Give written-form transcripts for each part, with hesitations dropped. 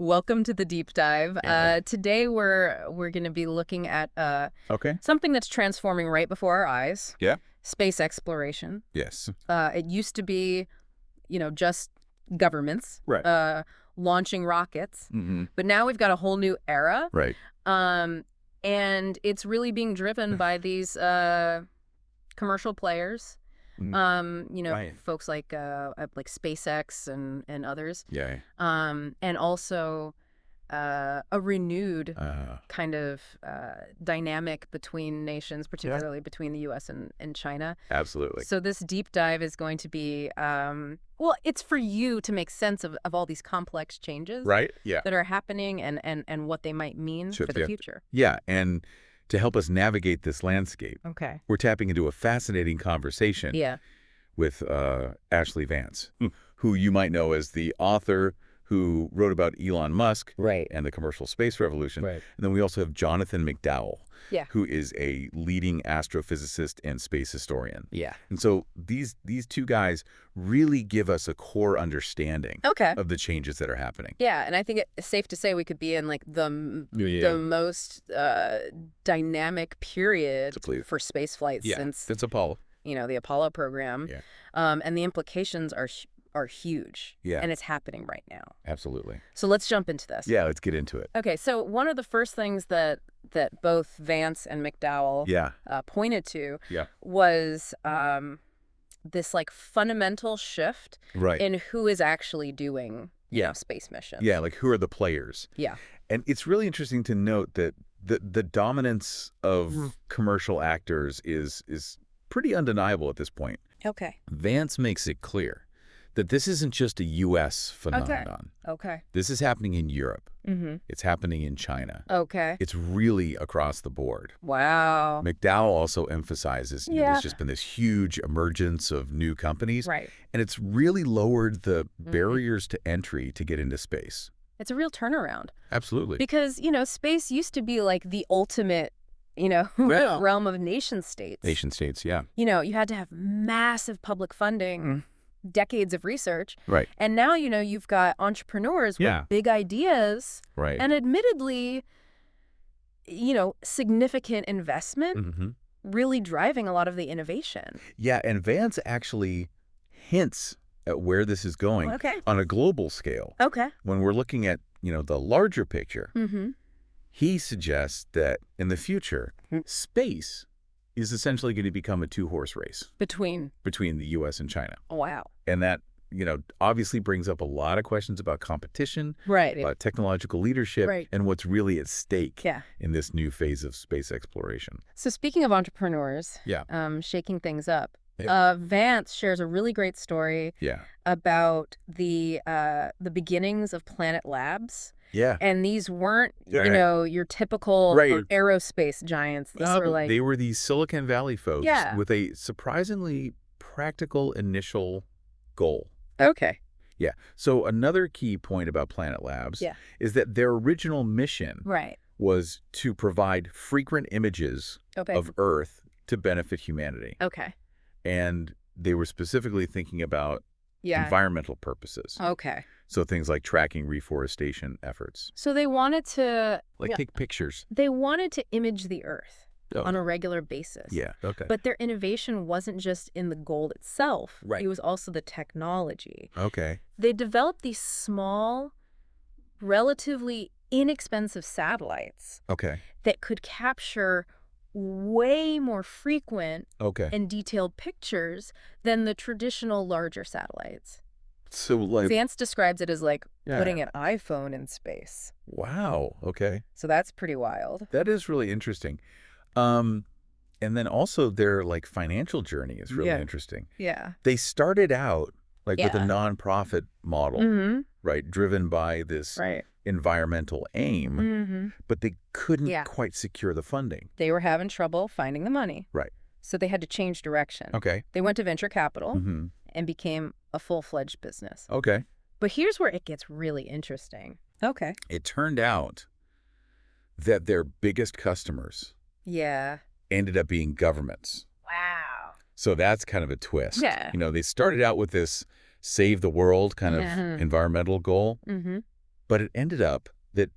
Welcome to the deep dive. Yeah. Today we're going to be looking at Okay. something that's transforming right before our eyes. Yeah. Space exploration. Yes. It used to be, just governments Right. launching rockets, Mm-hmm. but now we've got a whole new era, Right. and it's really being driven by these commercial players. Right. Folks like SpaceX and others. Yeah. And also a renewed kind of dynamic between nations, particularly between the U.S. and China. Absolutely. So this deep dive is going to be, well, it's for you to make sense of all these complex changes Right. Yeah. that are happening and what they might mean Sure, for the yeah. future. Yeah. And to help us navigate this landscape, Okay. we're tapping into a fascinating conversation Yeah. with Ashley Vance, who you might know as the author who wrote about Elon Musk Right. and the commercial space revolution. Right. And then we also have Jonathan McDowell, Yeah. who is a leading astrophysicist and space historian. Yeah. And so these two guys really give us a core understanding Okay. of the changes that are happening. Yeah, and I think it's safe to say we could be in like the most dynamic period for space flight since That's Apollo. the Apollo program. Yeah. And the implications are huge. Yeah. And it's happening right now. Absolutely. So let's jump into this. Yeah, let's get into it. Okay, so one of the first things that both Vance and McDowell pointed to was this like fundamental shift Right. in who is actually doing space missions. Yeah, like who are the players? Yeah. And it's really interesting to note that the dominance of commercial actors is pretty undeniable at this point. Okay. Vance makes it clear that this isn't just a U.S. phenomenon. Okay. This is happening in Europe. Mm-hmm. It's happening in China. Okay. It's really across the board. Wow. McDowell also emphasizes there's just been this huge emergence of new companies. Right. And it's really lowered the barriers to entry to get into space. It's a real turnaround. Absolutely. Because, space used to be like the ultimate, realm of nation states. Nation states, yeah. You had to have massive public funding, decades of research. Right. And now, you've got entrepreneurs with big ideas. Right. And admittedly, significant investment really driving a lot of the innovation. Yeah, and Vance actually hints at where this is going on a global scale. Okay. When we're looking at, the larger picture, Mm-hmm. he suggests that in the future, space is essentially going to become a two-horse race Between the U.S. and China. Wow. And that, obviously brings up a lot of questions about competition, Right. about technological leadership, Right. and what's really at stake Yeah. in this new phase of space exploration. So speaking of entrepreneurs, shaking things up, Vance shares a really great story about the beginnings of Planet Labs. Yeah. And these weren't, your typical aerospace giants. These were like... They were these Silicon Valley folks Yeah. with a surprisingly practical initial goal. Okay. Yeah. So another key point about Planet Labs is that their original mission was to provide frequent images of Earth to benefit humanity. Okay. And they were specifically thinking about environmental purposes. Okay. So things like tracking reforestation efforts. So they wanted to... Take pictures. They wanted to image the Earth on a regular basis. Yeah, okay. But their innovation wasn't just in the gold itself. Right. It was also the technology. Okay. They developed these small, relatively inexpensive satellites that could capture way more frequent and detailed pictures than the traditional larger satellites. So Vance describes it as like putting an iPhone in space. Wow. Okay. So that's pretty wild. That is really interesting. And then also their financial journey is really interesting. Yeah. They started out with a nonprofit model, right, driven by this environmental aim, but they couldn't quite secure the funding. They were having trouble finding the money. Right. So they had to change direction. Okay. They went to venture capital and became a full-fledged business. Okay. But here's where it gets really interesting. Okay. It turned out that their biggest customers ended up being governments. Wow. So that's kind of a twist. Yeah. They started out with this save the world kind of environmental goal. But it ended up that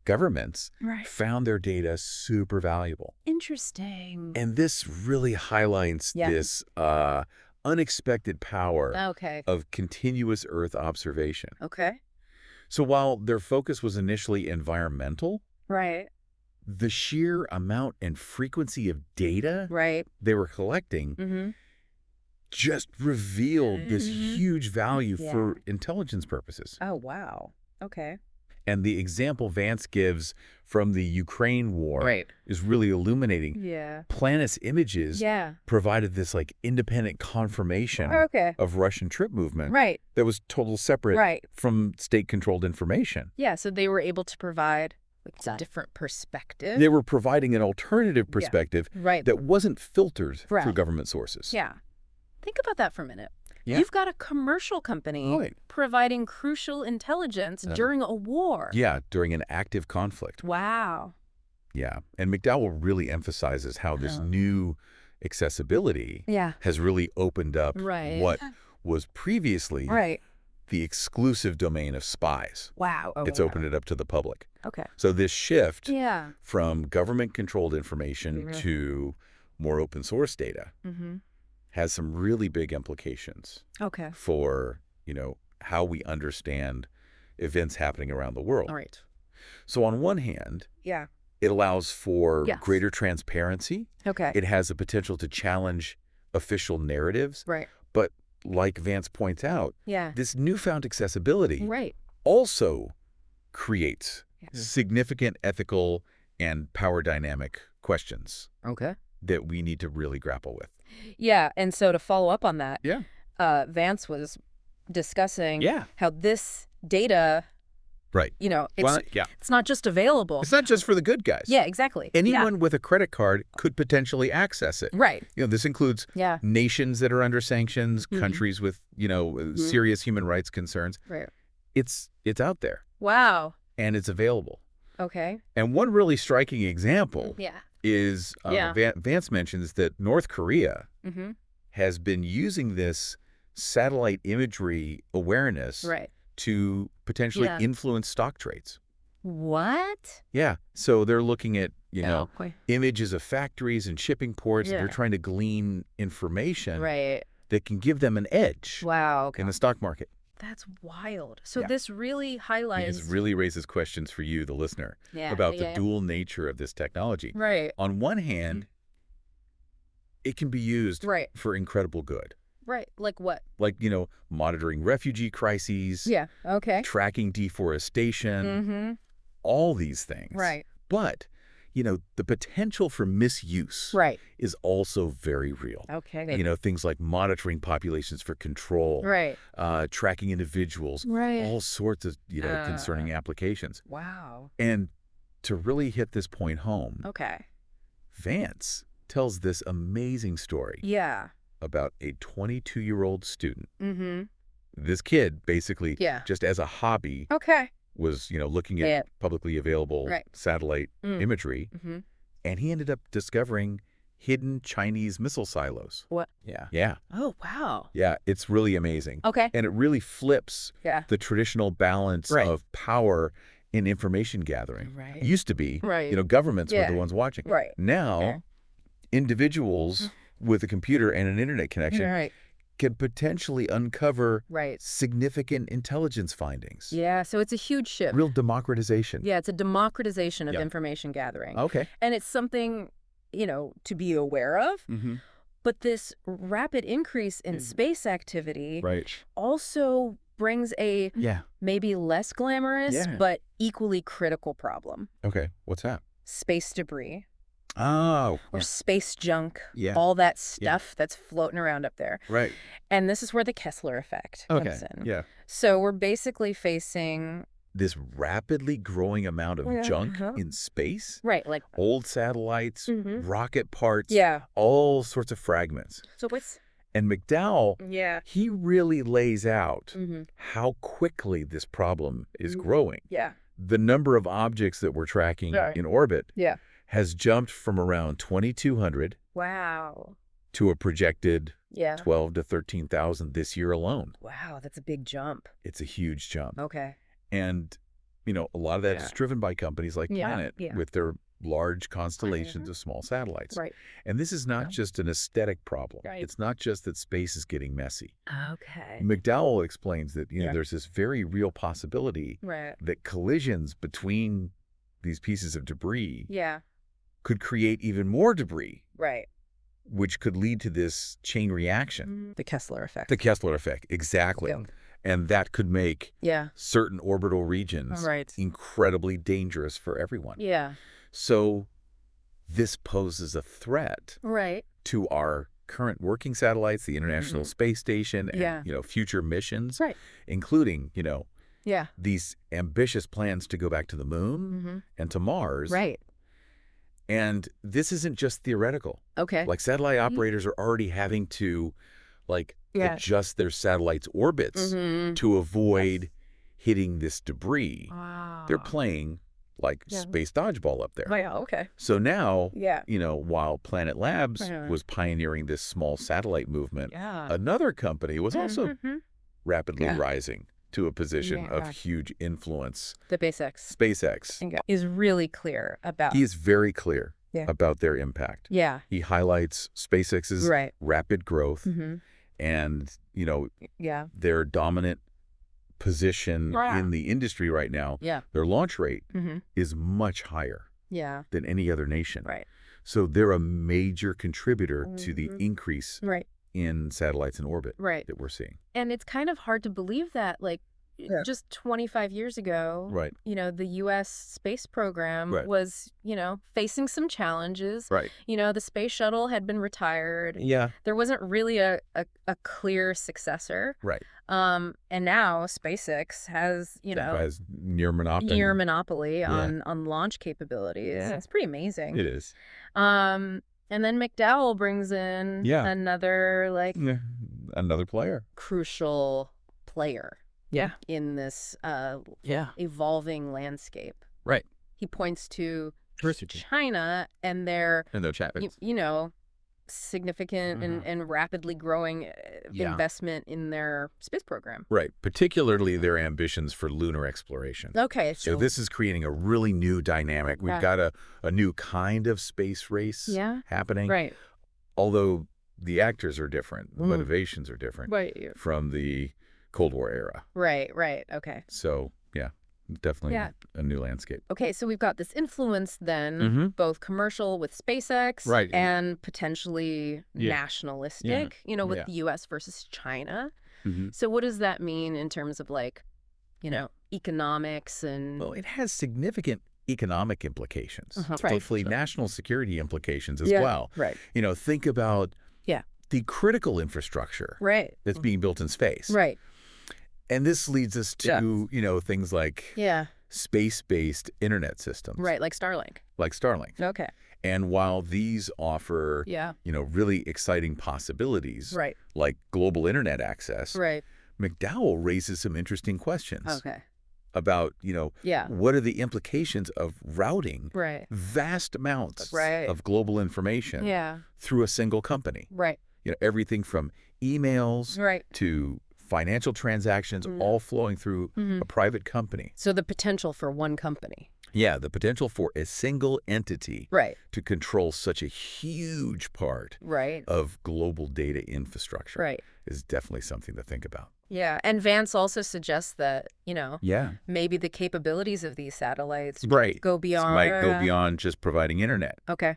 governments found their data super valuable. Interesting. And this really highlights this unexpected power of continuous Earth observation. Okay. So while their focus was initially environmental, the sheer amount and frequency of data they were collecting just revealed this huge value for intelligence purposes. Oh, wow. Okay. And the example Vance gives from the Ukraine war is really illuminating. Yeah. Planis images provided this like independent confirmation of Russian troop movement that was totally separate from state-controlled information. Yeah, so they were able to provide a different perspective. They were providing an alternative perspective that wasn't filtered through government sources. Yeah. Think about that for a minute. Yeah. You've got a commercial company providing crucial intelligence during a war. Yeah, during an active conflict. Wow. Yeah, and McDowell really emphasizes how this new accessibility has really opened up what was previously the exclusive domain of spies. Wow. It's opened it up to the public. Okay. So this shift from government-controlled information to more open source data has some really big implications for, how we understand events happening around the world. All right. So on one hand, it allows for greater transparency. Okay. It has the potential to challenge official narratives. Right. But like Vance points out, this newfound accessibility also creates significant ethical and power dynamic questions that we need to really grapple with. Yeah, and so to follow up on that, Vance was discussing how this data, it's not just available. It's not just for the good guys. Yeah, exactly. Anyone with a credit card could potentially access it. Right. This includes nations that are under sanctions, countries with, serious human rights concerns. Right. It's out there. Wow. And it's available. Okay. And one really striking example is Vance mentions that North Korea has been using this satellite imagery awareness to potentially influence stock trades. What? Yeah. So they're looking at, images of factories and shipping ports. And they're trying to glean information that can give them an edge in the stock market. That's wild. So this really highlights... This really raises questions for you, the listener, about the dual nature of this technology. Right. On one hand, it can be used for incredible good. Right. Like what? Like, monitoring refugee crises. Yeah. Okay. Tracking deforestation. All these things. Right. But, the potential for misuse is also very real. Okay. Things like monitoring populations for control. Right. Tracking individuals. Right. All sorts of, concerning applications. Wow. And to really hit this point home. Okay. Vance tells this amazing story. Yeah. About a 22-year-old student. This kid basically just as a hobby was, looking at publicly available satellite imagery. And he ended up discovering hidden Chinese missile silos. What? Yeah. Yeah. Oh, wow. Yeah, it's really amazing. Okay. And it really flips the traditional balance of power in information gathering. Right. It used to be, governments were the ones watching. Right. Now, individuals with a computer and an internet connection can potentially uncover significant intelligence findings. Yeah, so it's a huge shift. Real democratization. Yeah, it's a democratization of information gathering. Okay. And it's something, to be aware of. But this rapid increase in space activity also brings a maybe less glamorous but equally critical problem. Okay, what's that? Space debris. Oh. Or space junk, all that stuff that's floating around up there. Right. And this is where the Kessler effect comes in. Yeah. So we're basically facing... this rapidly growing amount of junk in space. Right, like... old satellites, rocket parts, all sorts of fragments. So what's... And McDowell, he really lays out how quickly this problem is growing. Yeah. The number of objects that we're tracking in orbit has jumped from around 2,200 to a projected 12 to 13,000 this year alone. Wow, that's a big jump. It's a huge jump. Okay. And a lot of that is driven by companies like Planet with their large constellations of small satellites. Right. And this is not just an aesthetic problem. Right. It's not just that space is getting messy. Okay. McDowell explains that, there's this very real possibility that collisions between these pieces of debris could create even more debris. Right. Which could lead to this chain reaction. The Kessler effect. The Kessler effect, exactly. Yeah. And that could make certain orbital regions incredibly dangerous for everyone. Yeah. So this poses a threat to our current working satellites, the International Space Station, and future missions, including, these ambitious plans to go back to the moon and to Mars. Right. And this isn't just theoretical. Okay. Like satellite operators are already having to adjust their satellites' orbits to avoid hitting this debris. Wow. They're playing space dodgeball up there. Oh, yeah, okay. So now, while Planet Labs was pioneering this small satellite movement, another company was also rapidly rising to a position of huge influence. The SpaceX is really clear about. He is very clear about their impact. Yeah. He highlights SpaceX's rapid growth and, their dominant position in the industry right now. Yeah. Their launch rate is much higher than any other nation. Right. So they're a major contributor to the increase in satellites in orbit that we're seeing. And it's kind of hard to believe that, just 25 years ago, the U.S. space program was, facing some challenges. Right. The space shuttle had been retired. Yeah. There wasn't really a clear successor. Right. And now SpaceX has, has near monopoly on launch capabilities. Yeah. It's pretty amazing. It is. And then McDowell brings in another another player. Crucial player. Yeah. In this evolving landscape. Right. He points to China and their significant and rapidly growing investment in their space program. Right. Particularly their ambitions for lunar exploration. Okay. So this is creating a really new dynamic. We've got a new kind of space race happening. Right. Although the actors are different, the motivations are different from the Cold War era. Right. Okay. So, definitely a new landscape. Okay, so we've got this influence then, both commercial with SpaceX and potentially nationalistic, with the U.S. versus China. So what does that mean in terms of economics and... Well, it has significant economic implications. Hopefully national security implications as well. Right. Think about the critical infrastructure that's being built in space. Right. And this leads us to, things like space-based internet systems. Right, like Starlink. Okay. And while these offer, really exciting possibilities, like global internet access, McDowell raises some interesting questions about, what are the implications of routing vast amounts of global information through a single company. Right. Everything from emails to financial transactions all flowing through a private company. So the potential for one company. Yeah, the potential for a single entity to control such a huge part of global data infrastructure is definitely something to think about. Yeah, and Vance also suggests that, maybe the capabilities of these satellites go beyond... Might go beyond just providing internet. Okay.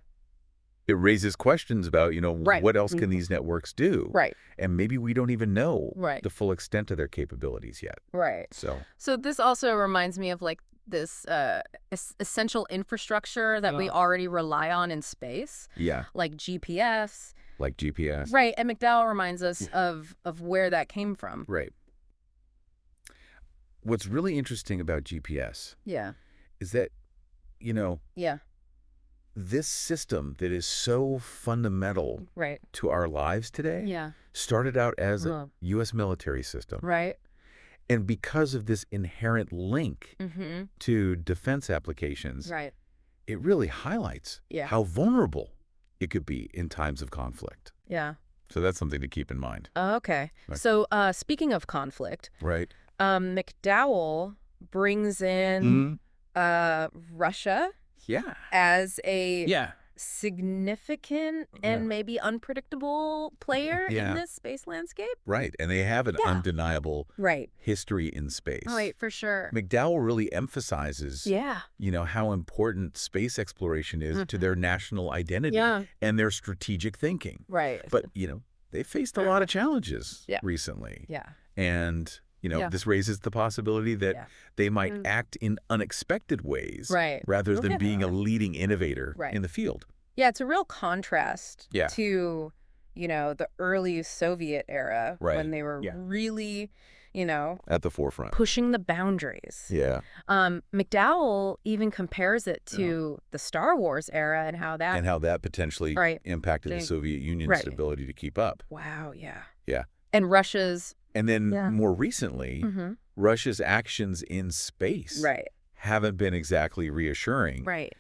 It raises questions about, what else can these networks do? Right. And maybe we don't even know the full extent of their capabilities yet. Right. So this also reminds me of this essential infrastructure that we already rely on in space. Yeah. Like GPS. Right. And McDowell reminds us of where that came from. Right. What's really interesting about GPS is that, this system that is so fundamental to our lives today started out as a U.S. military system. Right. And because of this inherent link to defense applications, it really highlights how vulnerable it could be in times of conflict. Yeah. So that's something to keep in mind. Okay. So speaking of conflict, McDowell brings in Russia as a significant and maybe unpredictable player in this space landscape. Right. And they have an undeniable history in space. Right, for sure. McDowell really emphasizes, how important space exploration is to their national identity and their strategic thinking. Right. But, they faced a lot of challenges recently. Yeah. And this raises the possibility that they might act in unexpected ways rather than being a leading innovator in the field. Yeah, it's a real contrast to, the early Soviet era when they were really, at the forefront, pushing the boundaries. Yeah. McDowell even compares it to the Star Wars era and how that potentially impacted the Soviet Union's ability to keep up. Wow, yeah. Yeah. And Russia's And then more recently, Russia's actions in space haven't been exactly reassuring. Right.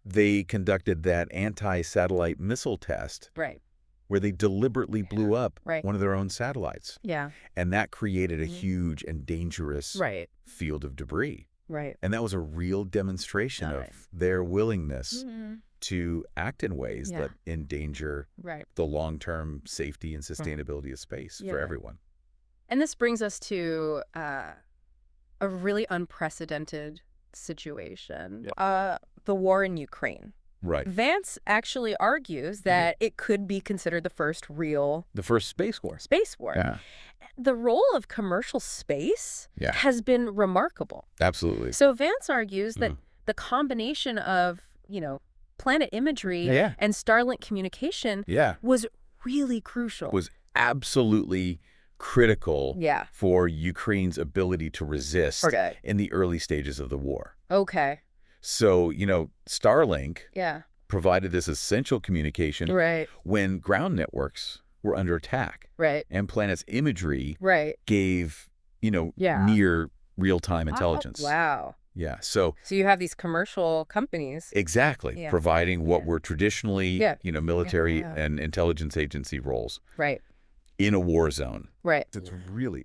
They conducted that anti-satellite missile test where they deliberately blew up one of their own satellites. Yeah. And that created a huge and dangerous field of debris. Right. And that was a real demonstration of their willingness to act in ways that endanger the long-term safety and sustainability of space for everyone. And this brings us to a really unprecedented situation, the war in Ukraine. Right. Vance actually argues that it could be considered the first space war. Space war. Yeah. The role of commercial space has been remarkable. Absolutely. So Vance argues that the combination of, planet imagery and Starlink communication was really crucial. Was absolutely critical for Ukraine's ability to resist in the early stages of the war. Okay. So, Starlink provided this essential communication when ground networks were under attack. Right. And Planet's imagery gave, near real-time intelligence. Wow. Yeah. So you have these commercial companies. Exactly. Providing what were traditionally, military and intelligence agency roles. Right. In a war zone. Right. It's really